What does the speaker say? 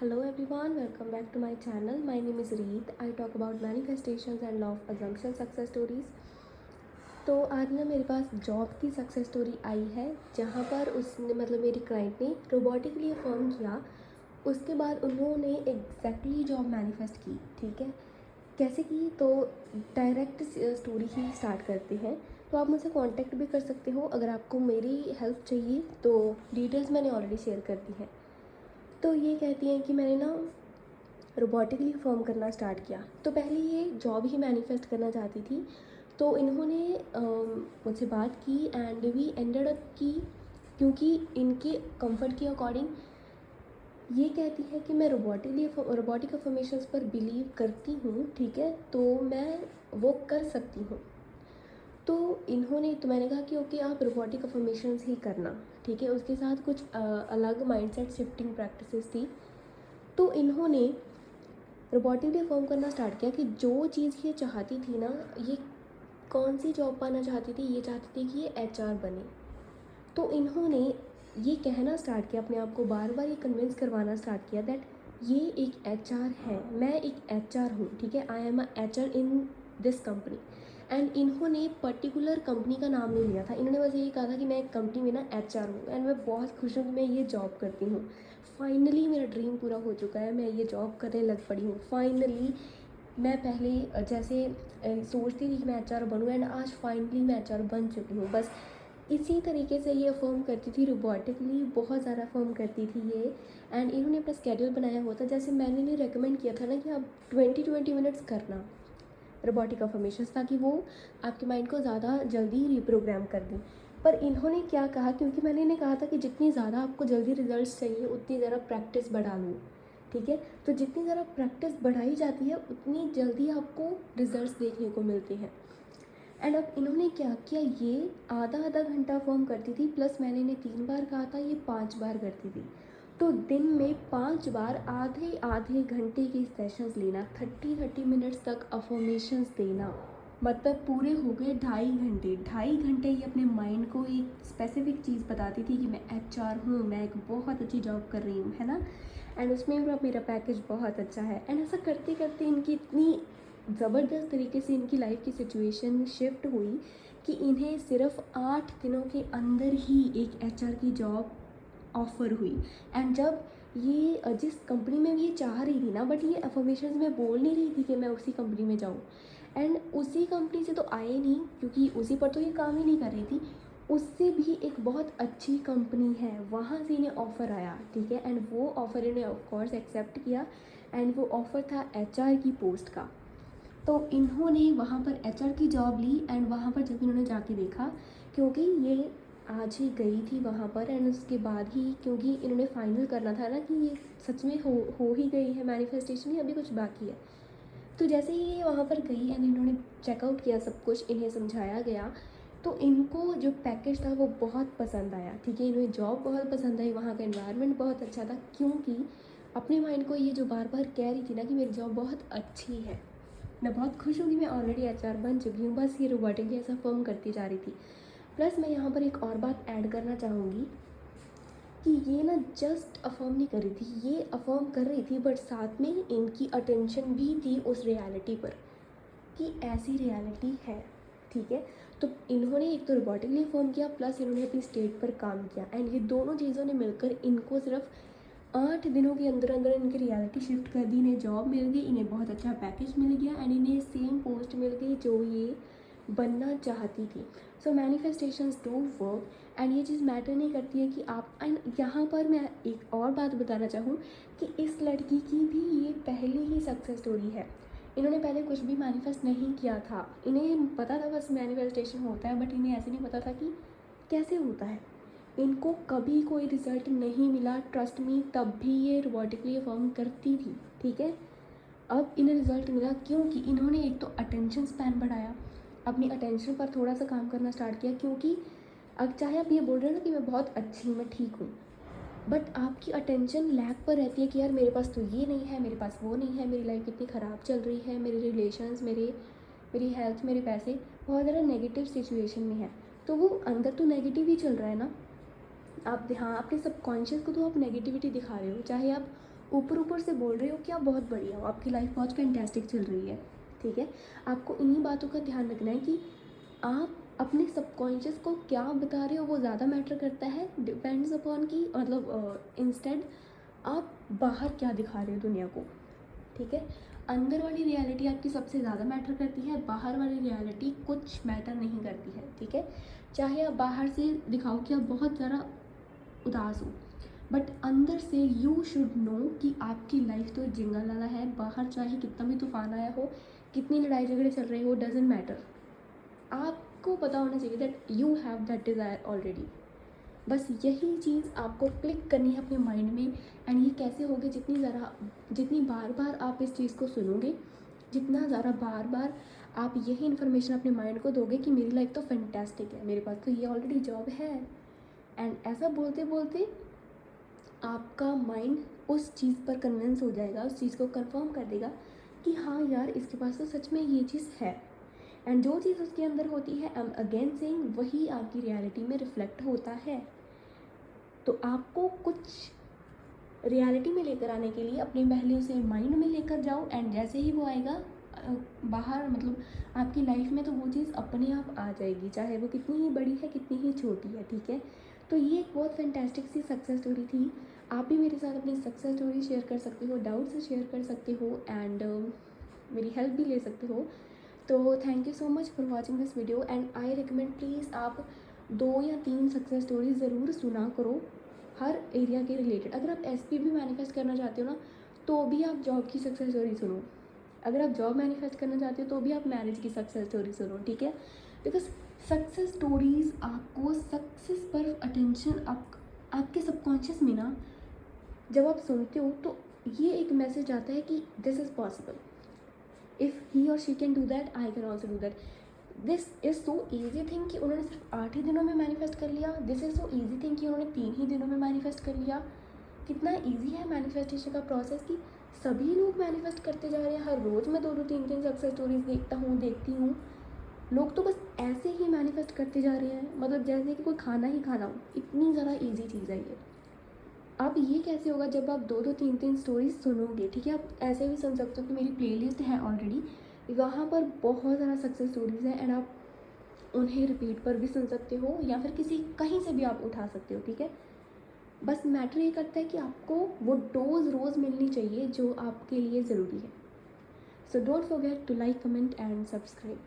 Hello everyone, welcome back to my channel. My name is Reet. I talk about manifestations and law of assumption success stories. तो आज ना मेरे पास job की success story I है जहाँ पर उसने मेरी क्लाइंट ने रोबोटिकली फॉर्म किया। उसके बाद उन्होंने एग्जैक्टली जॉब मैनिफेस्ट की। ठीक है, कैसे की तो डायरेक्ट स्टोरी ही स्टार्ट करते हैं। तो आप मुझसे कांटेक्ट भी कर सकते हो अगर आपको मेरी हेल्प चाहिए, तो डिटेल्स मैंने ऑलरेडी शेयर कर दी है। तो ये कहती हैं कि मैंने ना रोबोटिकली फॉर्म करना स्टार्ट किया। तो पहले ये जॉब ही मैनिफेस्ट करना चाहती थी, तो इन्होंने मुझसे बात की एंड वी एंडेड अप की, क्योंकि इनके कंफर्ट के अकॉर्डिंग ये कहती है कि मैं रोबोटिक अफर्मेशंस पर बिलीव करती हूँ। ठीक है, तो मैं वो कर सकती हूँ। तो मैंने कहा कि ओके, आप रोबोटिक अफर्मेशंस ही करना। ठीक है, उसके साथ कुछ अलग माइंडसेट शिफ्टिंग प्रैक्टिसेस थी। तो इन्होंने रोबोटिकली फॉर्म करना स्टार्ट किया कि जो चीज़ ये चाहती थी ना, ये कौन सी जॉब पाना चाहती थी, ये चाहती थी कि ये एचआर बने। तो इन्होंने ये कहना स्टार्ट किया, अपने आप को बार बार ये कन्विंस करवाना स्टार्ट किया दैट ये एक एचआर है, मैं एक एचआर हूँ। ठीक है, I am a HR in this company. And इन्होंने पर्टिकुलर कंपनी का नाम नहीं लिया था, इन्होंने बस यही कहा था कि मैं एक कंपनी में ना एचआर हूँ एंड मैं बहुत खुश हूँ कि मैं ये जॉब करती हूँ। फाइनली मेरा ड्रीम पूरा हो चुका है, मैं ये जॉब करने लग पड़ी हूँ फाइनली। मैं पहले जैसे सोचती थी कि मैं एचआर बनूँ एंड आज फाइनली मैं एचआर बन चुकी हूँ। बस इसी तरीके से ये अफर्म करती थी, रोबोटिकली बहुत ज़्यादा अफर्म करती थी ये। एंड इन्होंने अपना स्केड्यूल बनाया हुआ था, जैसे मैंने इन्हें रेकमेंड किया था ना कि आप 20 मिनट्स करना रोबोटिक अफर्मेशंस, ताकि वो आपके माइंड को ज़्यादा जल्दी रिप्रोग्राम कर दें। पर इन्होंने क्या कहा, क्योंकि मैंने इन्हें कहा था कि जितनी ज़्यादा आपको जल्दी रिजल्ट्स चाहिए उतनी ज़्यादा प्रैक्टिस बढ़ा लो। ठीक है, तो जितनी ज़्यादा प्रैक्टिस बढ़ाई जाती है उतनी जल्दी आपको रिजल्ट्स देखने को मिलते हैं। एंड अब इन्होंने क्या किया, ये आधा घंटा फॉर्म करती थी, प्लस मैंने इन्हें 3 बार कहा था, ये 5 बार करती थी। तो दिन में 5 बार आधे घंटे की सेशंस लेना, 30 मिनट्स तक अफर्मेशंस देना, मतलब पूरे हो गए 2.5 घंटे ये अपने माइंड को एक स्पेसिफिक चीज़ बताती थी कि मैं एचआर हूँ, मैं एक बहुत अच्छी जॉब कर रही हूँ, है ना। एंड उसमें मेरा पैकेज बहुत अच्छा है। एंड ऐसा करते करते इनकी इतनी ज़बरदस्त तरीके से इनकी लाइफ की सिचुएशन शिफ्ट हुई कि इन्हें सिर्फ 8 दिनों के अंदर ही एक एचआर की जॉब ऑफ़र हुई। एंड जब ये जिस कंपनी में ये चाह रही थी ना, बट ये अफर्मेशंस में बोल नहीं रही थी कि मैं उसी कंपनी में जाऊँ। एंड उसी कंपनी से तो आए नहीं, क्योंकि उसी पर तो ये काम ही नहीं कर रही थी, उससे भी एक बहुत अच्छी कंपनी है, वहाँ से इन्हें ऑफ़र आया। ठीक है, एंड वो ऑफ़र इन्हें ऑफकोर्स एक्सेप्ट किया। एंड वो ऑफ़र था एचआर की पोस्ट का। तो इन्होंने वहाँ पर एचआर की जॉब ली। एंड वहाँ पर जब इन्होंने जाके देखा, क्योंकि ये आज ही गई थी वहाँ पर, एंड उसके बाद ही, क्योंकि इन्होंने फाइनल करना था ना कि ये सच में हो ही गई है मैनिफेस्टेशन, ही अभी कुछ बाकी है। तो जैसे ही ये वहाँ पर गई एंड इन्होंने चेकआउट किया, सब कुछ इन्हें समझाया गया, तो इनको जो पैकेज था वो बहुत पसंद आया। ठीक है, इन्हें जॉब बहुत पसंद आई, वहाँ का एनवायरनमेंट बहुत अच्छा था, क्योंकि अपने माइंड को ये जो बार बार कह रही थी ना कि मेरी जॉब बहुत अच्छी है, मैं बहुत खुश हूँ कि मैं ऑलरेडी एचआर बन चुकी हूँ, बस ये रोबोटिकली ऐसा फर्म करती जा रही थी। प्लस मैं यहाँ पर एक और बात ऐड करना चाहूँगी कि ये ना जस्ट अफर्म नहीं कर रही थी, ये अफर्म कर रही थी, बट साथ में इनकी अटेंशन भी थी उस रियलिटी पर कि ऐसी रियलिटी है। ठीक है, तो इन्होंने एक तो रोबोटिकली फॉर्म किया, प्लस इन्होंने अपनी स्टेट पर काम किया। एंड ये दोनों चीज़ों ने मिलकर इनको सिर्फ 8 दिनों के अंदर अंदर इनकी रियलिटी शिफ्ट कर दी। इन्हें जॉब मिल गई, इन्हें बहुत अच्छा पैकेज मिल गया, एंड इन्हें सेम पोस्ट मिल गई जो ये बनना चाहती थी। सो मैनिफेस्टेशंस डू वर्क। एंड ये चीज़ मैटर नहीं करती है कि आप, एंड यहाँ पर मैं एक और बात बताना चाहूँ कि इस लड़की की भी ये पहली ही सक्सेस स्टोरी है। इन्होंने पहले कुछ भी मैनिफेस्ट नहीं किया था, इन्हें पता था बस मैनिफेस्टेशन होता है, बट इन्हें ऐसे नहीं पता था कि कैसे होता है। इनको कभी कोई रिज़ल्ट नहीं मिला, ट्रस्ट मी, तब भी ये रोबोटिकली फॉर्म करती थी। ठीक है, अब इन्हें रिज़ल्ट मिला क्योंकि इन्होंने एक तो अटेंशन स्पैन बढ़ाया, अपनी अटेंशन पर थोड़ा सा काम करना स्टार्ट किया। क्योंकि अब चाहे आप ये बोल रहे हो ना कि मैं बहुत अच्छी हूँ, मैं ठीक हूँ, बट आपकी अटेंशन लैक पर रहती है कि यार मेरे पास तो ये नहीं है, मेरे पास वो नहीं है, मेरी लाइफ कितनी ख़राब चल रही है, मेरे रिलेशंस, मेरी हेल्थ, मेरे पैसे, बहुत ज़्यादा नेगेटिव सिचुएशन में है। तो वो अंदर तो नेगेटिव ही चल रहा है ना, आप हाँ, अपने सबकॉन्शियस को तो आप नेगेटिविटी दिखा रहे हो, चाहे आप ऊपर ऊपर से बोल रहे हो कि आप बहुत बढ़िया हो, आपकी लाइफ बहुत फैंटास्टिक चल रही है, ठीक है। आपको इन्हीं बातों का ध्यान रखना है कि आप अपने सबकॉन्शियस को क्या बता रहे हो वो ज़्यादा मैटर करता है, डिपेंड्स अपॉन कि मतलब इंस्टेड आप बाहर क्या दिखा रहे हो दुनिया को, ठीक है। अंदर वाली रियलिटी आपकी सबसे ज़्यादा मैटर करती है, बाहर वाली रियलिटी कुछ मैटर नहीं करती है, ठीक है। चाहे आप बाहर से दिखाओ कि आप बहुत ज़्यादा उदास हो, बट अंदर से यू शुड नो कि आपकी लाइफ तो जिंगल वाला है। बाहर चाहे कितना भी तूफान आया हो, कितनी लड़ाई झगड़े चल रहे हो, डजेंट मैटर, आपको पता होना चाहिए that you have that desire already. बस यही चीज़ आपको क्लिक करनी है अपने माइंड में। एंड ये कैसे होगी, जितनी बार बार आप इस चीज़ को सुनोगे, जितना ज़्यादा बार बार आप यही इन्फॉर्मेशन अपने माइंड को दोगे कि मेरी लाइफ तो फैंटास्टिक है, मेरे पास तो ये ऑलरेडी जॉब है, एंड ऐसा बोलते बोलते आपका माइंड उस चीज़ पर कन्विंस हो जाएगा, उस चीज़ को कंफर्म कर देगा कि हाँ यार इसके पास तो सच में ये चीज़ है। एंड जो चीज़ उसके अंदर होती है, आई एम अगेन सेइंग, वही आपकी रियलिटी में रिफ्लेक्ट होता है। तो आपको कुछ रियलिटी में लेकर आने के लिए अपने पहले उसे माइंड में लेकर जाओ, एंड जैसे ही वो आएगा बाहर, मतलब आपकी लाइफ में, तो वो चीज़ अपने आप आ जाएगी, चाहे वो कितनी ही बड़ी है कितनी ही छोटी है, ठीक है। तो ये एक बहुत फैंटास्टिक सी सक्सेस स्टोरी थी। आप भी मेरे साथ अपनी सक्सेस स्टोरी शेयर कर सकते हो, डाउट्स शेयर कर सकते हो, एंड मेरी हेल्प भी ले सकते हो। तो thank you so much for watching this video, and I recommend please आप 2 या 3 सक्सेस स्टोरीज ज़रूर सुना करो हर एरिया के रिलेटेड। अगर आप एसपी भी मैनिफेस्ट करना चाहते हो ना, तो भी आप जॉब की सक्सेस स्टोरी सुनो। अगर आप जॉब मैनिफेस्ट करना चाहते हो तो भी आप मैरिज की सक्सेस स्टोरी सुनो, ठीक है। बिकॉज सक्सेस स्टोरीज आपको सक्सेस पर अटेंशन, आपके सबकॉन्शियस में ना जब आप सुनते हो तो ये एक मैसेज आता है कि this is possible, if he और she can do that, I can also do that. This is so easy thing कि उन्होंने सिर्फ 8 ही दिनों में मैनिफेस्ट कर लिया। This is so easy thing कि उन्होंने 3 ही दिनों में मैनिफेस्ट कर लिया। कितना ईजी है मैनिफेस्टेशन का प्रोसेस कि सभी लोग मैनिफेस्ट करते जा रहे हैं। हर रोज़ मैं 2-2 3-3 सक्सेस स्टोरीज देखती हूँ। लोग तो बस ऐसे ही मैनिफेस्ट करते जा रहे हैं, मतलब जैसे कि कोई खाना ही खाना हो। इतनी ज़्यादा ईजी चीज़ है ये। अब ये कैसे होगा जब आप 2-2 3-3 स्टोरीज सुनोगे, ठीक है। आप ऐसे भी सुन सकते हो कि मेरी प्लेलिस्ट है ऑलरेडी, वहाँ पर बहुत ज़्यादा सक्सेस स्टोरीज़ हैं, एंड आप उन्हें रिपीट पर भी सुन सकते हो, या फिर किसी कहीं से भी आप उठा सकते हो, ठीक है। बस मैटर ये करता है कि आपको वो डोज रोज़ मिलनी चाहिए जो आपके लिए ज़रूरी है। So don't forget to like, comment and subscribe.